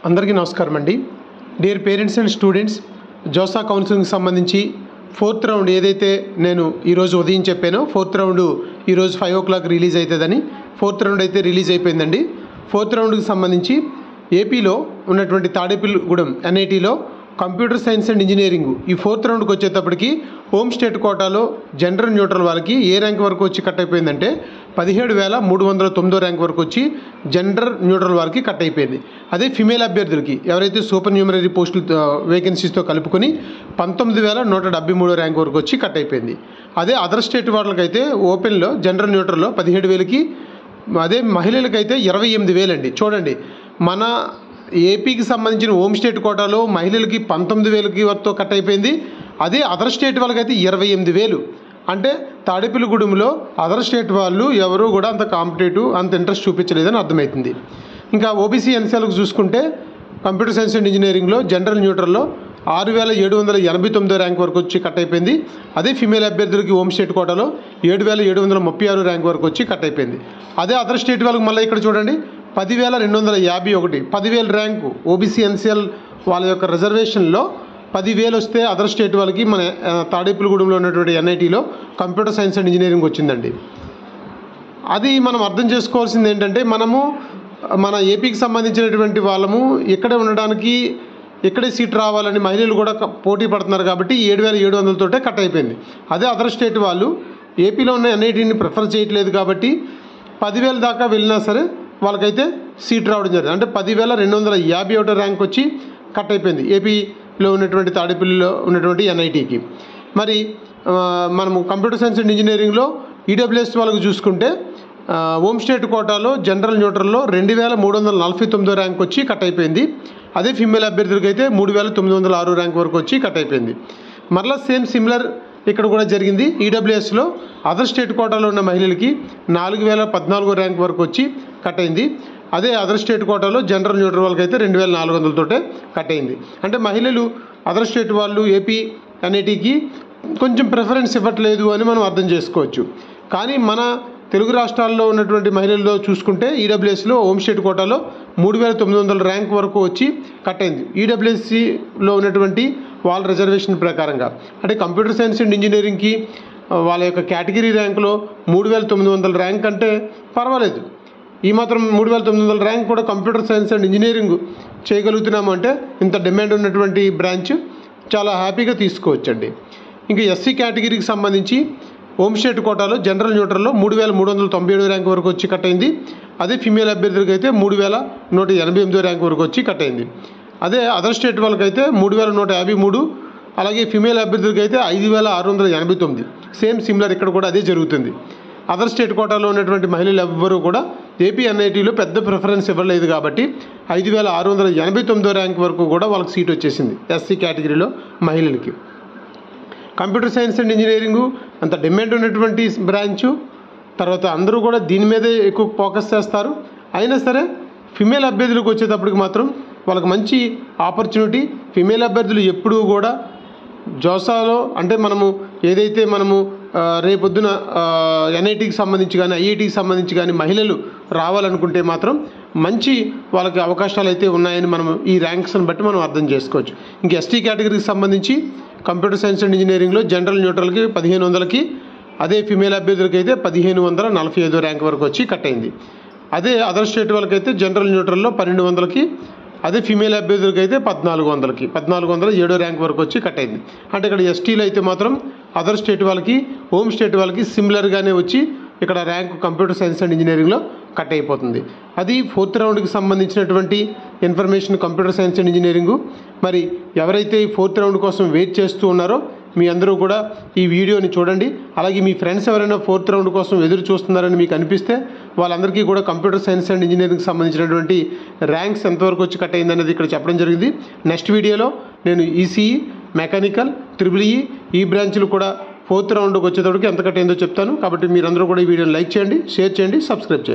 అందరికీ నమస్కారం అండి. Dear parents and students, JoSAA కౌన్సిలింగ్కి సంబంధించి 4th రౌండ్ ఏదైతే నేను ఈరోజు ఉదయం చెప్పానో 4th రౌండ్ ఈరోజు 5 o'clock రిలీజ్ అవుతుందని 4th రౌండ్ అయితే రిలీజ్ అయిపోయిందండి. 4th రౌండ్కి సంబంధించి ఏపీలో ఉన్నటువంటి తాడేపల్లిగూడెం NITలో కంప్యూటర్ సైన్స్ అండ్ ఇంజనీరింగ్ ఈ 4th రౌండ్కి వచ్చేటప్పటికి హోమ్ స్టేట్ కోటాలో జనరల్ న్యూట్రల్ వాళ్ళకి ఏ ర్యాంక్ వరకు వచ్చి కట్ అయిపోయిందంటే 17,309 ర్యాంక్ వరకు వచ్చి జనరల్ న్యూట్రల్ వారికి కట్ అయిపోయింది. అదే ఫిమేల్ అభ్యర్థులకి ఎవరైతే సూపర్ న్యూమరీ పోస్టులు వేకెన్సీస్తో కలుపుకొని 19,173 ర్యాంక్ వరకు వచ్చి కట్ అయిపోయింది. అదే అదర్ స్టేట్ వాళ్ళకైతే ఓపెన్లో జనరల్ న్యూట్రల్లో 17,000కి, అదే మహిళలకైతే 28,000 అండి. చూడండి, మన ఏపీకి సంబంధించిన హోమ్ స్టేట్ కోటాలో మహిళలకి 19,000కి వరకు కట్ అయిపోయింది. అదే అదర్ స్టేట్ వాళ్ళకైతే 28,000. అంటే తాడేపల్లిగూడెంలో అదర్ స్టేట్ వాళ్ళు ఎవరు కూడా అంత కాంపిటేటివ్ అంత ఇంట్రెస్ట్ చూపించలేదని అర్థమవుతుంది. ఇంకా ఓబీసీ ఎన్సీఎల్కి చూసుకుంటే కంప్యూటర్ సైన్స్ అండ్ ఇంజనీరింగ్లో జనరల్ న్యూట్రల్లో 6,789 ర్యాంక్ వరకు వచ్చి కట్ అయిపోయింది. అదే ఫిమేల్ అభ్యర్థులకి హోమ్ స్టేట్ కోటాలో 7,736 ర్యాంక్ వరకు వచ్చి కట్ అయిపోయింది. అదే అదర్ స్టేట్ వాళ్ళకి మళ్ళీ ఇక్కడ చూడండి 10,251, 10,000 ర్యాంకు ఓబీసీ ఎన్సీఎల్ వాళ్ళ యొక్క రిజర్వేషన్లో 10,000 వస్తే అదర్ స్టేట్ వాళ్ళకి మన తాడేపల్లిగూడెంలో ఉన్నటువంటి NITలో కంప్యూటర్ సైన్స్ అండ్ ఇంజనీరింగ్ వచ్చిందండి. అది మనం అర్థం చేసుకోవాల్సింది ఏంటంటే, మనము మన ఏపీకి సంబంధించినటువంటి వాళ్ళము ఇక్కడే ఉండడానికి ఇక్కడే సీట్ రావాలని మహిళలు కూడా పోటీ పడుతున్నారు కాబట్టి 7,700 తోటే కట్ అయిపోయింది. అదే అదర్ స్టేట్ వాళ్ళు ఏపీలో ఉన్న NITని ప్రిఫర్ చేయట్లేదు కాబట్టి 10,000 దాకా వెళ్ళినా సరే వాళ్ళకైతే సీట్ రావడం జరిగింది. అంటే 10,251 ర్యాంక్ వచ్చి కట్ అయిపోయింది ఏపీలో ఉన్నటువంటి తాడేపల్లిలో ఉన్నటువంటి NITకి. మరి మనము కంప్యూటర్ సైన్స్ అండ్ ఇంజనీరింగ్లో EWS వాళ్ళకి చూసుకుంటే హోమ్ స్టేట్ కోటాలో జనరల్ న్యూట్రల్లో 2,349 ర్యాంక్ వచ్చి కట్ అయిపోయింది. అదే ఫిమేల్ అభ్యర్థులకి అయితే 3,906 ర్యాంక్ వరకు వచ్చి కట్ అయిపోయింది. మరలా సేమ్ సిమిలర్ ఇక్కడ కూడా జరిగింది. EWSలో అదర్ స్టేట్ కోటాలో ఉన్న మహిళలకి 4,014 ర్యాంక్ వరకు వచ్చి కట్ అయింది. అదే అదర్ స్టేట్ కోటాలో జనరల్ న్యూట్రల్ వాళ్ళకి అయితే 2,400 తోటే కట్ అయింది. అంటే మహిళలు అదర్ స్టేట్ వాళ్ళు ఏపీ NITకి కొంచెం ప్రిఫరెన్స్ ఇవ్వట్లేదు అని మనం అర్థం చేసుకోవచ్చు. కానీ మన తెలుగు రాష్ట్రాల్లో ఉన్నటువంటి మహిళల్లో చూసుకుంటే EWSలో హోమ్ స్టేట్ కోటాలో 3,900 ర్యాంక్ వరకు వచ్చి కట్ అయింది. EWSలో ఉన్నటువంటి వాళ్ళ రిజర్వేషన్ ప్రకారంగా. అంటే కంప్యూటర్ సైన్స్ అండ్ ఇంజనీరింగ్కి వాళ్ళ యొక్క కేటగిరీ ర్యాంకులో 3,900 ర్యాంక్ అంటే పర్వాలేదు. ఈ మాత్రం 3,900 ర్యాంక్ కూడా కంప్యూటర్ సైన్స్ అండ్ ఇంజనీరింగ్ చేయగలుగుతున్నాము అంటే ఇంత డిమాండ్ ఉన్నటువంటి బ్రాంచ్ చాలా హ్యాపీగా తీసుకోవచ్చండి. ఇంకా SC కేటగిరీకి సంబంధించి హోమ్ స్టేట్ కోటాలో జనరల్ న్యూట్రల్లో 3,397 ర్యాంక్ వరకు వచ్చి కట్ అయింది. అదే ఫిమేల్ అభ్యర్థులకి అయితే 3,188 ర్యాంక్ వరకు వచ్చి కట్ అయింది. అదే అదర్ స్టేట్ వాళ్ళకైతే 3,153, అలాగే ఫిమేల్ అభ్యర్థులకి అయితే 5,689. సేమ్ సిమిలర్ ఇక్కడ కూడా అదే జరుగుతుంది. అదర్ స్టేట్ కోటాలో ఉన్నటువంటి మహిళలు ఎవ్వరూ కూడా ఏపీ NITలో పెద్ద ప్రిఫరెన్స్ ఇవ్వలేదు కాబట్టి 5,689 ర్యాంక్ వరకు కూడా వాళ్ళకి సీట్ వచ్చేసింది SC కేటగిరీలో మహిళలకి. కంప్యూటర్ సైన్స్ అండ్ ఇంజనీరింగు అంత డిమాండ్ ఉన్నటువంటి బ్రాంచు, తర్వాత అందరూ కూడా దీని మీదే ఎక్కువ ఫోకస్ చేస్తారు. అయినా సరే ఫిమేల్ అభ్యర్థులకు వచ్చేటప్పటికి మాత్రం వాళ్ళకి మంచి ఆపర్చునిటీ. ఫిమేల్ అభ్యర్థులు ఎప్పుడూ కూడా జోసాలో అంటే మనము ఏదైతే మనము రేపొద్దున NITకి సంబంధించి కానీ IITకి సంబంధించి కానీ మహిళలు రావాలనుకుంటే మాత్రం మంచి వాళ్ళకి అవకాశాలు అయితే ఉన్నాయని మనం ఈ ర్యాంక్స్ని బట్టి మనం అర్థం చేసుకోవచ్చు. ఇంక ST కేటగిరీకి సంబంధించి కంప్యూటర్ సైన్స్ అండ్ ఇంజనీరింగ్లో జనరల్ న్యూట్రల్కి 1,500కి, అదే ఫిమేల్ అభ్యర్థులకి అయితే 1,545 ర్యాంక్ వరకు వచ్చి కట్ అయింది. అదే అదర్ స్టేట్ వాళ్ళకైతే జనరల్ న్యూట్రల్లో 1,200కి, అదే ఫిమేల్ అభ్యర్థులకి అయితే 1,400కి, 1,407 ర్యాంక్ వరకు వచ్చి కట్ అయింది. అంటే ఇక్కడ STలో అయితే మాత్రం అదర్ స్టేట్ వాళ్ళకి హోమ్ స్టేట్ వాళ్ళకి సిమిలర్గానే వచ్చి ఇక్కడ ర్యాంక్ కంప్యూటర్ సైన్స్ అండ్ ఇంజనీరింగ్లో కట్ అయిపోతుంది. అది 4th రౌండ్కి సంబంధించినటువంటి information computer science and engineering. మరి ఎవరైతే ఈ 4th రౌండ్ కోసం వెయిట్ చేస్తూ ఉన్నారో మీ అందరూ కూడా ఈ వీడియోని చూడండి. అలాగే మీ ఫ్రెండ్స్ ఎవరైనా 4th రౌండ్ కోసం ఎదురు చూస్తున్నారని మీకు అనిపిస్తే వాళ్ళందరికీ కూడా కంప్యూటర్ సైన్స్ అండ్ ఇంజనీరింగ్కి సంబంధించినటువంటి ర్యాంక్స్ ఎంతవరకు వచ్చి కట్ అయిందనేది ఇక్కడ చెప్పడం జరిగింది. నెక్స్ట్ వీడియోలో నేను ECE, మెకానికల్, EEE ఈ బ్రాంచ్లు కూడా 4th రౌండ్కి వచ్చేటప్పటికి ఎంత కట్ అయిందో చెప్తాను. కాబట్టి మీరందరూ కూడా ఈ వీడియోని లైక్ చేయండి, షేర్ చేయండి, సబ్స్క్రైబ్ చేయండి.